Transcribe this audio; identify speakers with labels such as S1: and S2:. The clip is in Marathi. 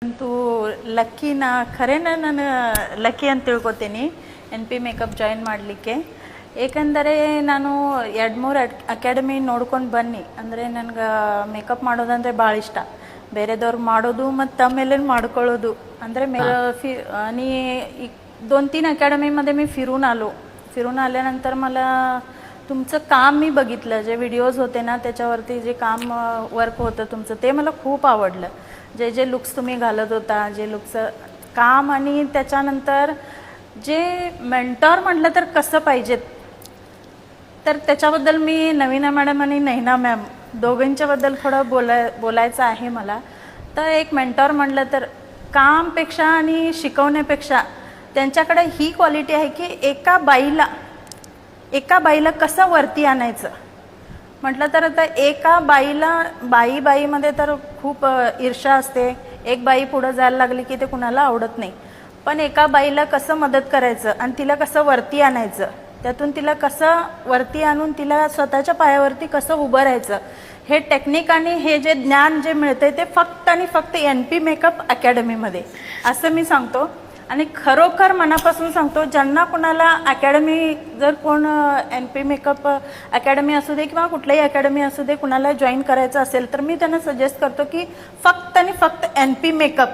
S1: ಅಂತೂ ಲಕ್ಕಿನ ಖರೇನ ನಾನು ಲಕ್ಕಿ ಅಂತ ತಿಳ್ಕೊತೀನಿ NP ಮೇಕಪ್ ಜಾಯಿನ್ ಮಾಡಲಿಕ್ಕೆ. ಏಕೆಂದರೆ ನಾನು 2-3 ಅಕಾಡೆಮಿ ನೋಡ್ಕೊಂಡು ಬನ್ನಿ. ಅಂದರೆ ನನಗೆ ಮೇಕಪ್ ಮಾಡೋದಂದರೆ ಭಾಳ ಇಷ್ಟ. ಬೇರೆದವ್ರು ಮಾಡೋದು ಮತ್ತು ತಮ್ಮೇಲೆ ಮಾಡ್ಕೊಳ್ಳೋದು. ಅಂದರೆ आणि 2-3 अकॅडमीमध्ये मी फिरून आल्यानंतर मला तुमचं काम मी बघितलं. जे व्हिडिओज होते ना त्याच्यावरती जे काम वर्क होतं तुमचं ते मला खूप आवडलं. जे जे लुक्स तुम्ही घालत होता, जे लुक्स काम आणि त्याच्यानंतर जे मेंटॉर म्हटलं तर कसं पाहिजेत, तर त्याच्याबद्दल मी नवीना मॅडम आणि नैना मॅम दोघांच्याबद्दल थोडं बोलायचं आहे मला. तर एक मेंटॉर म्हटलं तर कामपेक्षा आणि शिकवण्यापेक्षा त्यांच्याकडे ही क्वालिटी आहे की एका बाईला कसं वरती आणायचं म्हटलं तर आता एका बाईमध्ये तर खूप ईर्ष्या असते. एक बाई पुढे जायला लागली की ते कुणाला आवडत नाही. पण एका बाईला कसं मदत करायचं आणि तिला कसं वरती आणायचं, त्यातून तिला कसं वरती आणून तिला स्वतःच्या पायावरती कसं उभं राहायचं, हे टेक्निक आणि हे जे ज्ञान जे मिळते ते फक्त आणि फक्त NP मेकअप अकॅडमीमध्ये असं मी सांगतो. आणि खरोखर मनापासून सांगतो, ज्यांना कुणाला अकॅडमी जर कोण NP मेकअप अकॅडमी असू दे किंवा कुठल्याही अकॅडमी असू दे कुणाला जॉईन करायचं असेल तर मी त्यांना सजेस्ट करतो की फक्त आणि फक्त NP मेकअप